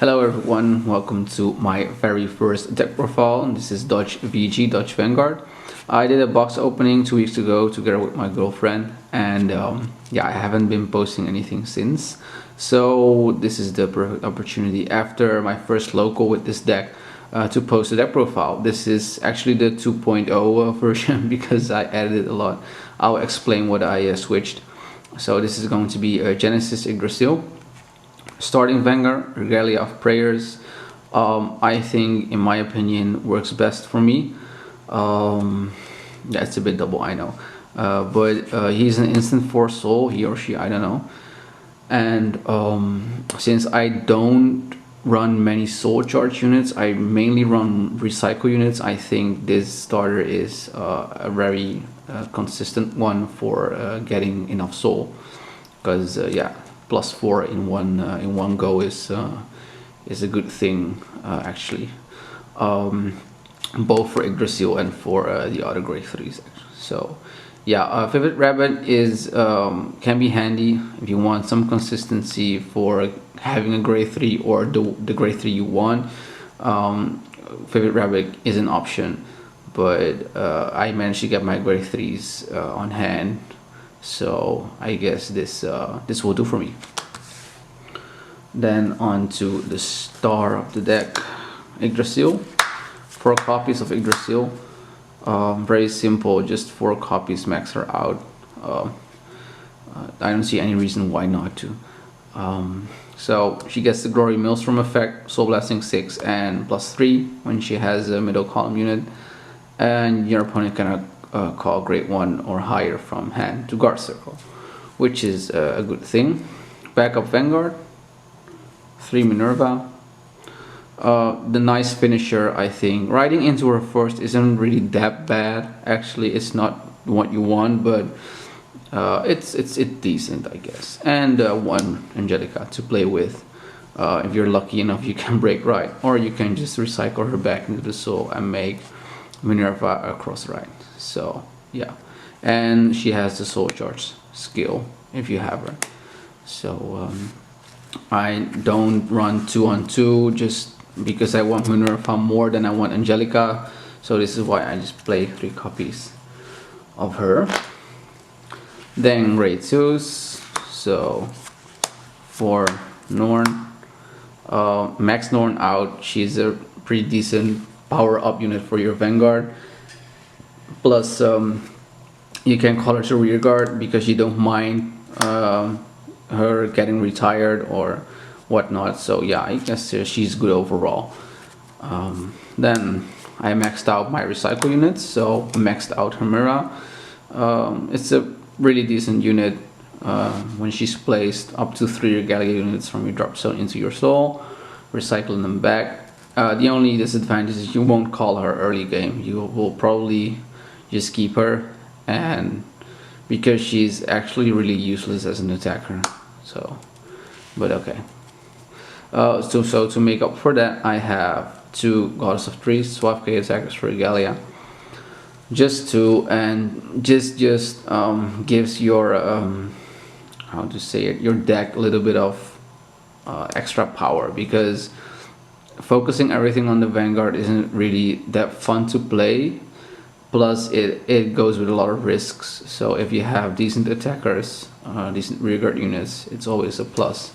Hello everyone, welcome to my very first deck profile. This is Dutch VG, Dutch Vanguard. I did a box opening 2 weeks ago together with my girlfriend, and yeah, I haven't been posting anything since. So this is the perfect opportunity after my first local with this deck to post a deck profile. This is actually the 2.0 version because I added a lot. I'll explain what I switched. So this is going to be a Genesis Yggdrasil. Starting Vanguard, Regalia of Prayers, I think, in my opinion, works best for me. Yeah, it's a bit double, I know. But he's an instant 4 soul, he or she, I don't know. And since I don't run many soul charge units, I mainly run recycle units. I think this starter is a very consistent one for getting enough soul. Because yeah, +4 in one go is a good thing actually, both for Yggdrasil and for the other grade 3s. So yeah, Vivid Rabbit is can be handy if you want some consistency for having a grade 3 or the grade 3 you want. Vivid Rabbit is an option, but I managed to get my grade 3s on hand. So I guess this will do for me. Then on to the star of the deck, Yggdrasil. 4 copies of Yggdrasil. Very simple, just 4 copies max her out. I don't see any reason why not to. So she gets the Glory Maelstrom effect, Soul Blasting 6 and +3 when she has a middle column unit, and your opponent cannot call grade 1 or higher from hand to guard circle, which is a good thing. Backup Vanguard, 3 Minerva. The nice finisher, I think. Riding into her first isn't really that bad. Actually, it's not what you want, but it's decent, I guess. And 1 Angelica to play with. If you're lucky enough, you can break right, or you can just recycle her back into the soul and make Minerva across right. So yeah, and she has the soul charge skill if you have her. So I don't run 2-on-2 just because I want Minerva more than I want Angelica. So this is why I just play 3 copies of her. Then grade 2s. So for Norn, Max Norn out. She's a pretty decent power up unit for your Vanguard. Plus you can call her to rear guard because you don't mind her getting retired or whatnot. So yeah, I guess she's good overall. Then I maxed out my recycle units, so maxed out Hemera. It's a really decent unit when she's placed up to 3 Regalia units from your drop zone into your soul, recycling them back. The only disadvantage is you won't call her early game. You will probably just keep her, and because she's actually really useless as an attacker. So, but okay. So to make up for that, I have 2 Goddess of Trees, Swap K attackers for Regalia. Just gives your how to say it, your deck a little bit of extra power, because focusing everything on the Vanguard isn't really that fun to play. Plus it goes with a lot of risks. So if you have decent attackers, decent rearguard units, it's always a plus.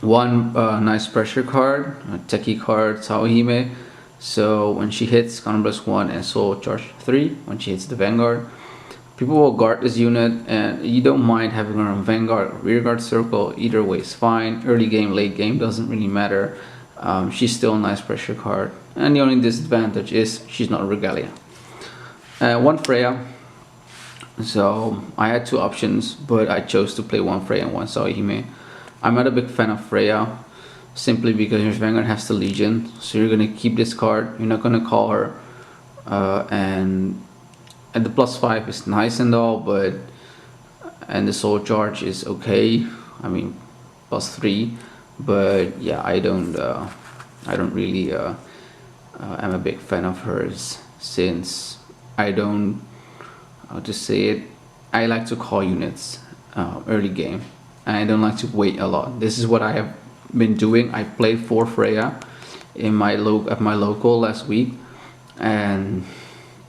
1 nice pressure card, a techie card, Saohime. So when she hits, counter +1 and soul charge 3 when she hits the Vanguard. People will guard this unit, and you don't mind having her on Vanguard or rearguard circle. Either way is fine. Early game, late game, doesn't really matter. She's still a nice pressure card, and the only disadvantage is she's not a Regalia. 1 Freya. So I had 2 options, but I chose to play 1 Freya and 1 Saohime. I'm not a big fan of Freya, simply because your Vanguard has the Legion, so you're gonna keep this card. You're not gonna call her, and the +5 is nice and all, but and the soul charge is okay. I mean +3, but yeah, I don't really am a big fan of hers, since I don't, how to say it, I like to call units early game, and I don't like to wait a lot. This is what I have been doing. I played 4 Freya in my at my local last week, and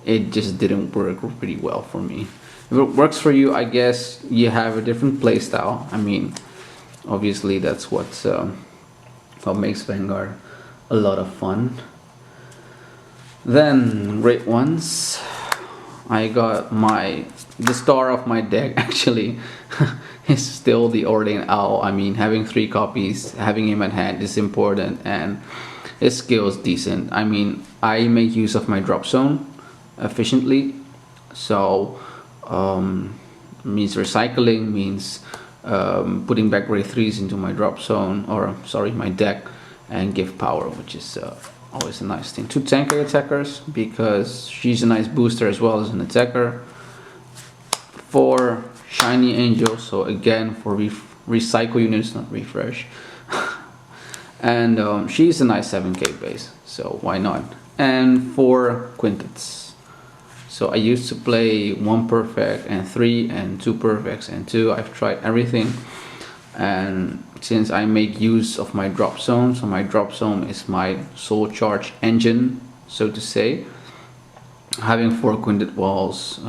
it just didn't work pretty well for me. If it works for you, I guess you have a different playstyle. I mean, obviously that's what makes Vanguard a lot of fun. Then great ones. I got the star of my deck actually is still the Ordained Owl. I mean, having 3 copies, having him at hand is important, and his skill is decent. I mean, I make use of my drop zone efficiently, so means recycling, means putting back grade 3s into my drop zone, or sorry, my deck, and give power, which is always a nice thing. 2 tanker attackers, because she's a nice booster as well as an attacker. 4 shiny angels, so again for recycle units, not refresh. And she's a nice 7k base, so why not? And 4 quintets. So I used to play 1 perfect and 3 and 2 perfects and 2. I've tried everything, and since I make use of my drop zone, so my drop zone is my soul charge engine, so to say. Having 4 quintet walls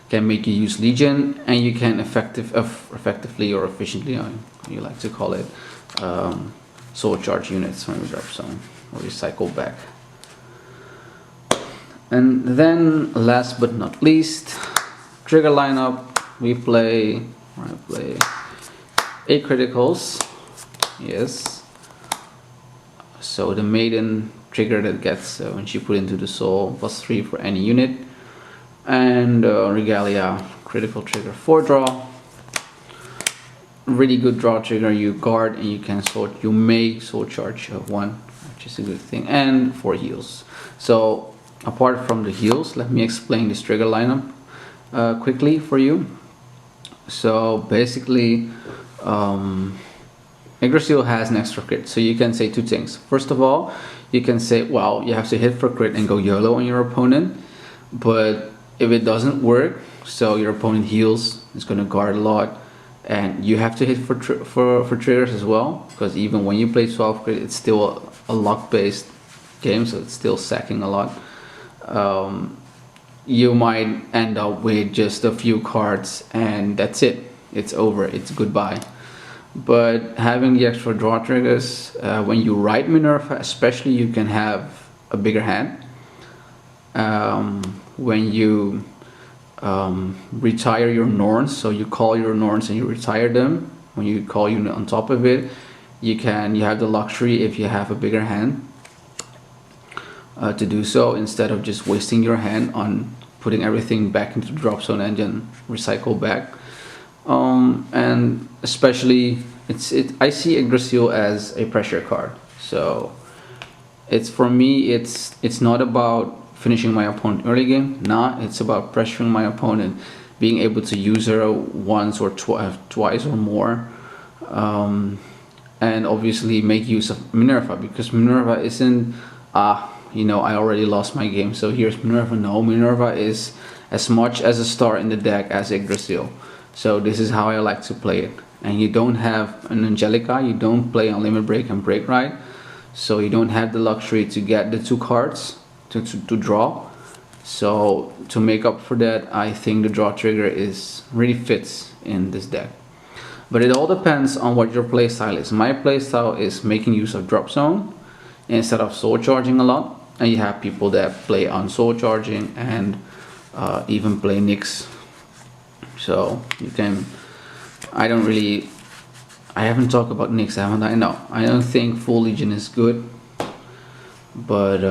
can make you use Legion, and you can effectively or efficiently, you like to call it, soul charge units from your drop zone or recycle back. And then last but not least, trigger lineup. I play 8 criticals, yes. So the maiden trigger that gets when she put into the soul +3 for any unit, and Regalia critical trigger 4 draw. Really good draw trigger. You guard and you may soul charge 1, which is a good thing, and 4 heals. So apart from the heals, let me explain this trigger lineup quickly for you. So basically, Yggdrasil has an extra crit, so you can say 2 things. First of all, you can say, well, you have to hit for crit and go YOLO on your opponent, but if it doesn't work, so your opponent heals, it's going to guard a lot, and you have to hit for triggers as well, because even when you play 12 crit, it's still a luck based game, so it's still sacking a lot. You might end up with just a few cards and that's it, it's over, it's goodbye. But having the extra draw triggers, when you ride Minerva especially, you can have a bigger hand. When you retire your Norns, so you call your Norns and you retire them, when you call unit on top of it, you have the luxury, if you have a bigger hand, to do so, instead of just wasting your hand on putting everything back into the drop zone and then recycle back. And especially I see Yggdrasil as a pressure card, so for me it's not about finishing my opponent early game. Nah, it's about pressuring my opponent, being able to use her once or twice or more, and obviously make use of Minerva, because Minerva isn't I already lost my game, so here's Minerva. No, Minerva is as much as a star in the deck as Yggdrasil. So this is how I like to play it. And you don't have an Angelica, you don't play on Limit Break and Break Ride, so you don't have the luxury to get the 2 cards to draw. So to make up for that, I think the draw trigger really fits in this deck. But it all depends on what your playstyle is. My playstyle is making use of drop zone instead of soul charging a lot, and you have people that play on soul charging and even play Nyx. So you can, I haven't talked about Nyx, haven't I? No, I don't think full Legion is good, but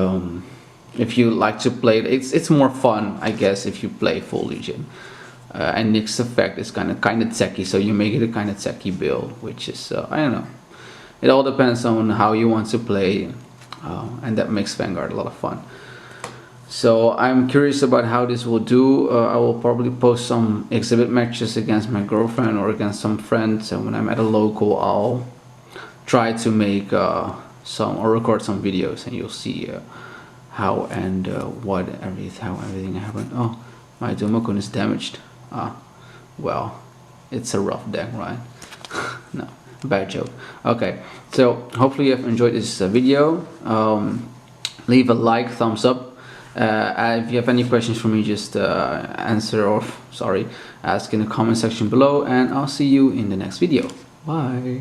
if you like to play it, it's more fun, I guess, if you play full Legion. And Nyx effect is kind of techy, so you make it a kind of techy build, which is I don't know. It all depends on how you want to play, and that makes Vanguard a lot of fun. So I'm curious about how this will do. I will probably post some exhibit matches against my girlfriend or against some friends, and when I'm at a local, I'll try to make some or record some videos, and you'll see how and how everything happened. Oh, my Dumakun is damaged. Well, it's a rough deck, right? No, Bad joke. Okay, so hopefully you have enjoyed this video. Leave a like, thumbs up. If you have any questions for me, just ask in the comment section below, and I'll see you in the next video. Bye.